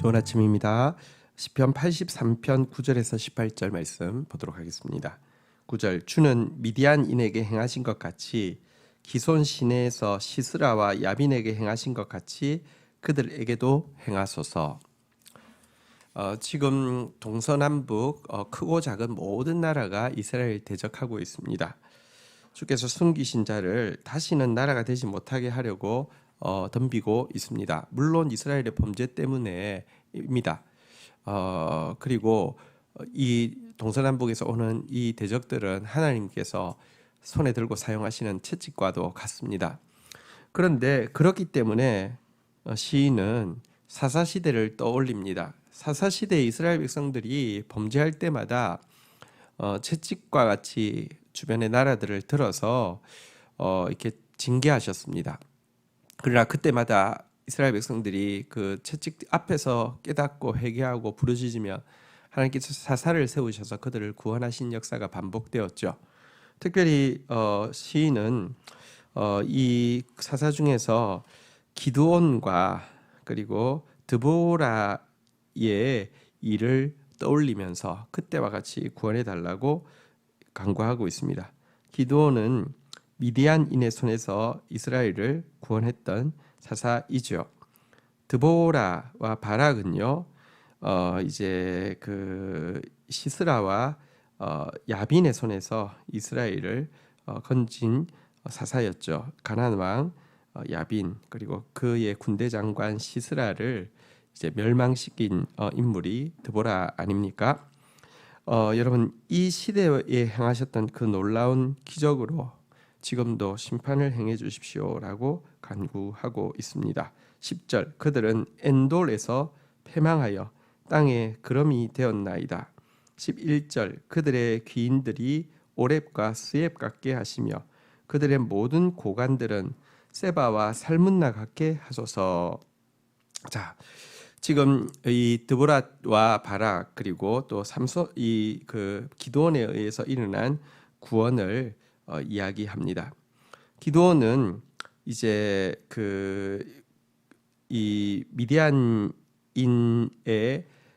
좋은 아침입니다. 시편 83편 9절에서 18절 말씀 보도록 하겠습니다. 9절 주는 미디안인에게 행하신 것 같이 기손 시내에서 시스라와 야빈에게 행하신 것 같이 그들에게도 행하소서. 지금 동서남북 크고 작은 모든 나라가 이스라엘을 대적하고 있습니다. 주께서 숨기신 자를 다시는 나라가 되지 못하게 하려고 덤비고 있습니다. 물론 이스라엘의 범죄 때문에입니다. 그리고 이 동서남북에서 오는 이 대적들은 하나님께서 손에 들고 사용하시는 채찍과도 같습니다. 그런데 그렇기 때문에 시인은 사사시대를 떠올립니다. 사사시대의 이스라엘 백성들이 범죄할 때마다 채찍과 같이 주변의 나라들을 들어서 이렇게 징계하셨습니다. 그러나 그때마다 이스라엘 백성들이 그 채찍 앞에서 깨닫고 회개하고 부르짖으며 하나님께서 사사를 세우셔서 그들을 구원하신 역사가 반복되었죠. 특별히 시인은 이 사사 중에서 기드온과 그리고 드보라의 일을 떠올리면서 그때와 같이 구원해 달라고 간구하고 있습니다. 기드온은 미디안인의 손에서 이스라엘을 구원했던 사사이죠. 드보라와 바락은요, 이제 그 시스라와 야빈의 손에서 이스라엘을 건진 사사였죠. 가나안 왕 야빈 그리고 그의 군대 장관 시스라를 이제 멸망시킨 인물이 드보라 아닙니까? 여러분 이 시대에 행하셨던 그 놀라운 기적으로 지금도 심판을 행해 주십시오라고 간구하고 있습니다. 10절 그들은 엔돌에서 패망하여 땅에 그름이 되었나이다. 11절 그들의 귀인들이 오렙과 스옙 같게 하시며 그들의 모든 고관들은 세바와 살문나 같게 하소서. 자, 지금 이 드보라와 바락 그리고 또 이 그 기드온에 의해서 일어난 구원을 이야기합니다. 기드온은 이제 이 미디안인의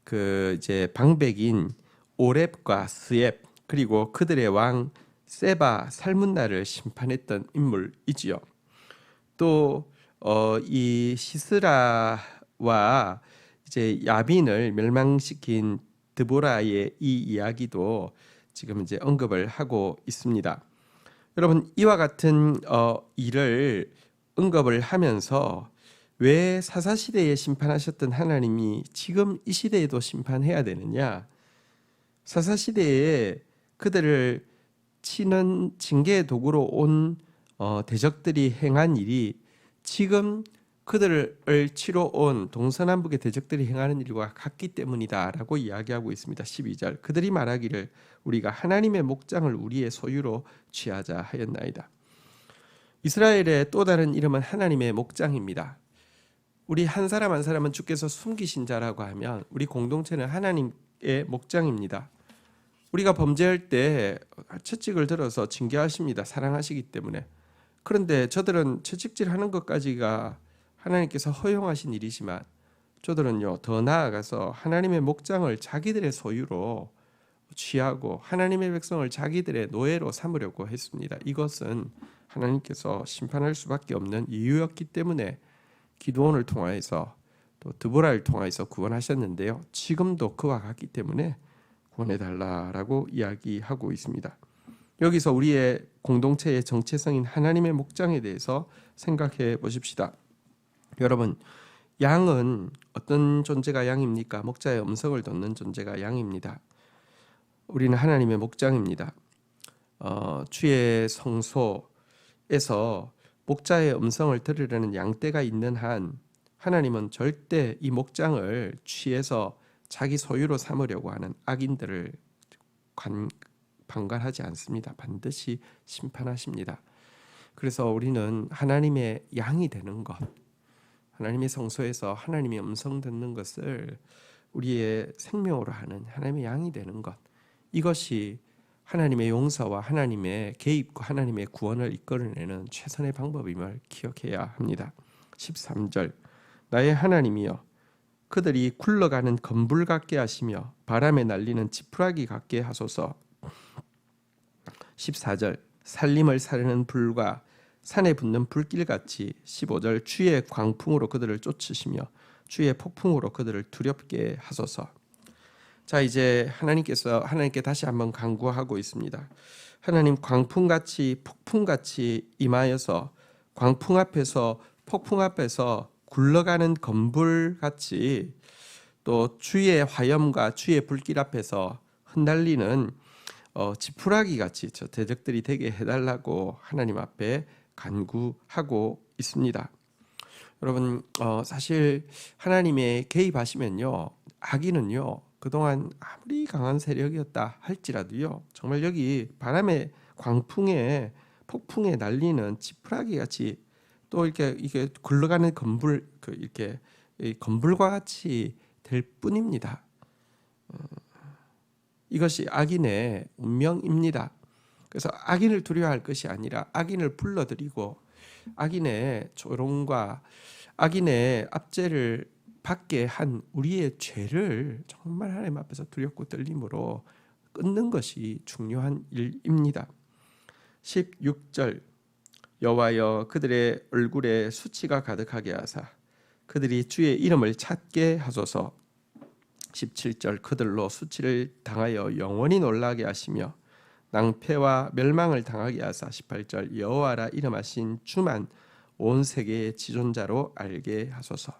그 이제 방백인 오렙과 스옙 그리고 그들의 왕 세바 살문나를 심판했던 인물이지요. 또 이 시스라와 이제 야빈을 멸망시킨 드보라의 이 이야기도 지금 이제 언급을 하고 있습니다. 여러분 이와 같은 일을 언급을 하면서 왜 사사시대에 심판하셨던 하나님이 지금 이 시대에도 심판해야 되느냐? 사사시대에 그들을 치는 징계의 도구로 온 대적들이 행한 일이 지금 그들을 치러 온 동서남북의 대적들이 행하는 일과 같기 때문이다라고 이야기하고 있습니다. 12절 그들이 말하기를 우리가 하나님의 목장을 우리의 소유로 취하자 하였나이다. 이스라엘의 또 다른 이름은 하나님의 목장입니다. 우리 한 사람 한 사람은 주께서 숨기신 자라고 하면 우리 공동체는 하나님의 목장입니다. 우리가 범죄할 때 채찍을 들어서 징계하십니다. 사랑하시기 때문에. 그런데 저들은 채찍질하는 것까지가 하나님께서 허용하신 일이지만 저들은요 더 나아가서 하나님의 목장을 자기들의 소유로 취하고 하나님의 백성을 자기들의 노예로 삼으려고 했습니다. 이것은 하나님께서 심판할 수밖에 없는 이유였기 때문에 기드온을 통하여서 또 드보라를 통하여서 구원하셨는데요. 지금도 그와 같기 때문에 구원해달라라고 이야기하고 있습니다. 여기서 우리의 공동체의 정체성인 하나님의 목장에 대해서 생각해 보십시다. 여러분, 양은 어떤 존재가 양입니까? 목자의 음성을 듣는 존재가 양입니다. 우리는 하나님의 목장입니다. 주의 성소에서 목자의 음성을 들으려는 양떼가 있는 한 하나님은 절대 이 목장을 취해서 자기 소유로 삼으려고 하는 악인들을 방관하지 않습니다. 반드시 심판하십니다. 그래서 우리는 하나님의 양이 되는 것, 하나님의 성소에서 하나님의 음성 듣는 것을 우리의 생명으로 하는 하나님의 양이 되는 것, 이것이 하나님의 용서와 하나님의 개입과 하나님의 구원을 이끌어내는 최선의 방법임을 기억해야 합니다. 13절 나의 하나님이여 그들이 굴러가는 건불 같게 하시며 바람에 날리는 지푸라기 같게 하소서. 14절 살림을 사르는 불과 산에 붙는 불길같이. 15절 주의 광풍으로 그들을 쫓으시며 주의 폭풍으로 그들을 두렵게 하소서. 자, 이제 하나님께 다시 한번 간구하고 있습니다. 하나님, 광풍같이 폭풍같이 임하여서 광풍 앞에서 폭풍 앞에서 굴러가는 건불같이 또 주의 화염과 주의 불길 앞에서 흩날리는 지푸라기 같이 저 대적들이 되게 해달라고 하나님 앞에 간구하고 있습니다. 여러분, 사실 하나님의 개입하시면요, 악인은요 그동안 아무리 강한 세력이었다 할지라도요, 정말 여기 바람에 광풍에 폭풍에 날리는 지푸라기 같이 또 이게 굴러가는 건불 이렇게 건불과 같이 될 뿐입니다. 이것이 악인의 운명입니다. 그래서 악인을 두려워할 것이 아니라 악인을 불러들이고 악인의 조롱과 악인의 압제를 받게 한 우리의 죄를 정말 하나님 앞에서 두렵고 떨림으로 끊는 것이 중요한 일입니다. 16절 여호와여 그들의 얼굴에 수치가 가득하게 하사 그들이 주의 이름을 찾게 하소서. 17절 그들로 수치를 당하여 영원히 놀라게 하시며 낭패와 멸망을 당하게 하사. 18절 여호와라 이름하신 주만 온 세계의 지존자로 알게 하소서.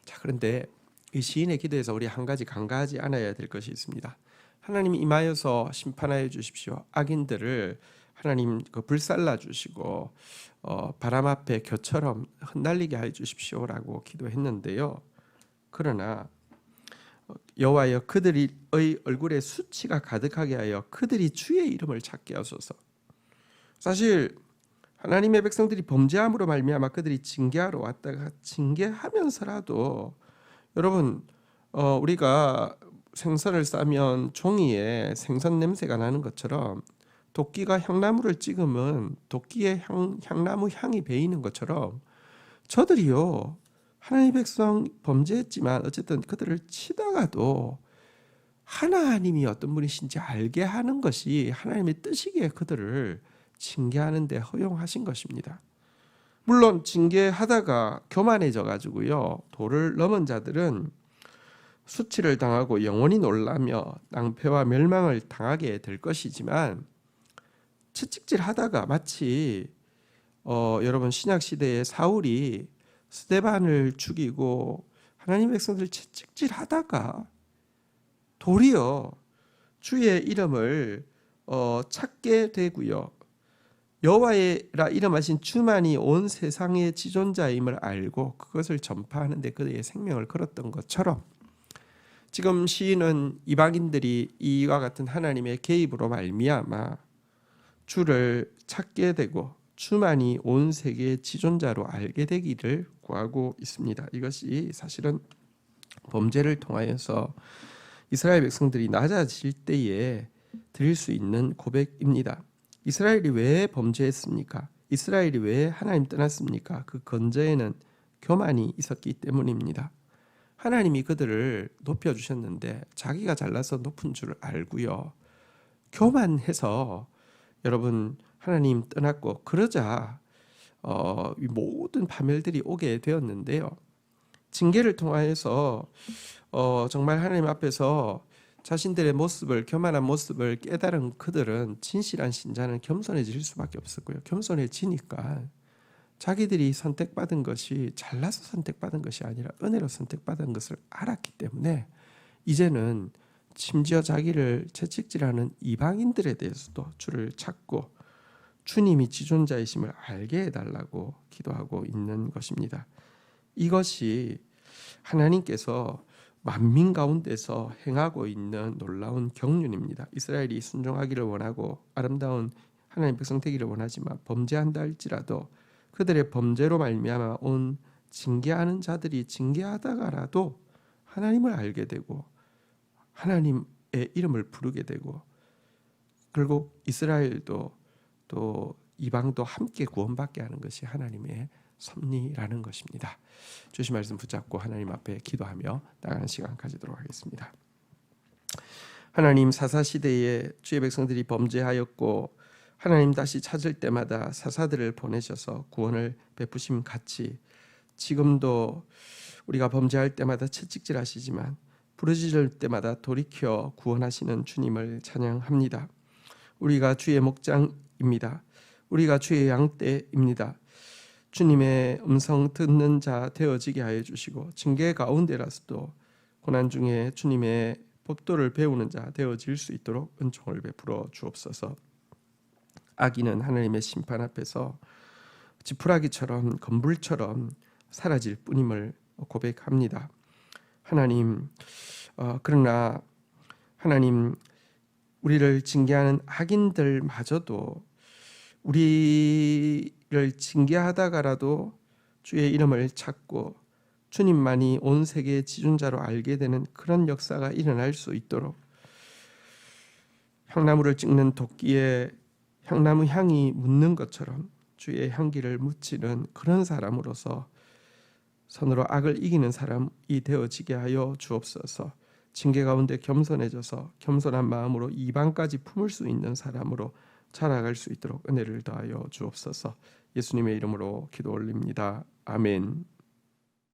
자, 그런데 이 시인의 기도에서 우리 한 가지 간과하지 않아야 될 것이 있습니다. 하나님이 임하여서 심판하여 주십시오. 악인들을 하나님 불살라 주시고 바람 앞에 겨처럼 흩날리게 하여 주십시오라고 기도했는데요. 그러나 여호와여 그들의 얼굴에 수치가 가득하게 하여 그들이 주의 이름을 찾게 하소서. 사실 하나님의 백성들이 범죄함으로 말미암아 그들이 징계하러 왔다가 징계하면서라도 여러분 우리가 생선을 싸면 종이에 생선 냄새가 나는 것처럼 도끼가 향나무를 찍으면 도끼의 향나무 향이 배이는 것처럼 저들이요 하나님의 백성 범죄했지만 어쨌든 그들을 치다가도 하나님이 어떤 분이신지 알게 하는 것이 하나님의 뜻이기에 그들을 징계하는 데 허용하신 것입니다. 물론 징계하다가 교만해져 가지고요 도를 넘은 자들은 수치를 당하고 영원히 놀라며 낭패와 멸망을 당하게 될 것이지만 채찍질하다가 마치 여러분 신약 시대의 사울이 스데반을 죽이고 하나님의 백성들 채찍질하다가 도리어 주의 이름을 찾게 되고요. 여호와라 이름하신 주만이 온 세상의 지존자임을 알고 그것을 전파하는 데 그들의 생명을 걸었던 것처럼 지금 시인은 이방인들이 이와 같은 하나님의 개입으로 말미암아 주를 찾게 되고 주만이 온 세계의 지존자로 알게 되기를 구하고 있습니다. 이것이 사실은 범죄를 통하여서 이스라엘 백성들이 낮아질 때에 드릴 수 있는 고백입니다. 이스라엘이 왜 범죄했습니까? 이스라엘이 왜 하나님 떠났습니까? 그 근저에는 교만이 있었기 때문입니다. 하나님이 그들을 높여주셨는데 자기가 잘나서 높은 줄 알고요. 교만해서 여러분 하나님 떠났고 그러자 이 모든 파멸들이 오게 되었는데요. 징계를 통하여서 정말 하나님 앞에서 자신들의 모습을 교만한 모습을 깨달은 그들은 진실한 신자는 겸손해질 수밖에 없었고요. 겸손해지니까 자기들이 선택받은 것이 잘나서 선택받은 것이 아니라 은혜로 선택받은 것을 알았기 때문에 이제는 심지어 자기를 채찍질하는 이방인들에 대해서도 주를 찾고 주님이 지존자이심을 알게 해달라고 기도하고 있는 것입니다. 이것이 하나님께서 만민 가운데서 행하고 있는 놀라운 경륜입니다. 이스라엘이 순종하기를 원하고 아름다운 하나님 백성 되기를 원하지만 범죄한다 할지라도 그들의 범죄로 말미암아 온 징계하는 자들이 징계하다가라도 하나님을 알게 되고 하나님의 이름을 부르게 되고 결국 이스라엘도 또 이방도 함께 구원받게 하는 것이 하나님의 섭리라는 것입니다. 주신 말씀 붙잡고 하나님 앞에 기도하며 나가는 시간 가지도록 하겠습니다. 하나님, 사사시대에 주의 백성들이 범죄하였고 하나님 다시 찾을 때마다 사사들을 보내셔서 구원을 베푸심 같이 지금도 우리가 범죄할 때마다 채찍질하시지만 부르짖을 때마다 돌이켜 구원하시는 주님을 찬양합니다. 우리가 주의 목장입니다. 우리가 주의 양떼입니다. 주님의 음성 듣는 자 되어지게 하여 주시고 징계 가운데라서도 고난 중에 주님의 법도를 배우는 자 되어질 수 있도록 은총을 베풀어 주옵소서. 악인은 하나님의 심판 앞에서 지푸라기처럼 건불처럼 사라질 뿐임을 고백합니다. 하나님, 그러나 하나님, 우리를 징계하는 악인들마저도 우리를 징계하다가라도 주의 이름을 찾고 주님만이 온 세계의 지존자로 알게 되는 그런 역사가 일어날 수 있도록 향나무를 찍는 도끼에 향나무 향이 묻는 것처럼 주의 향기를 묻히는 그런 사람으로서 선으로 악을 이기는 사람이 되어지게 하여 주옵소서. 징계 가운데 겸손해져서 겸손한 마음으로 이방까지 품을 수 있는 사람으로 자라갈 수 있도록 은혜를 더하여 주옵소서. 예수님의 이름으로 기도 올립니다. 아멘.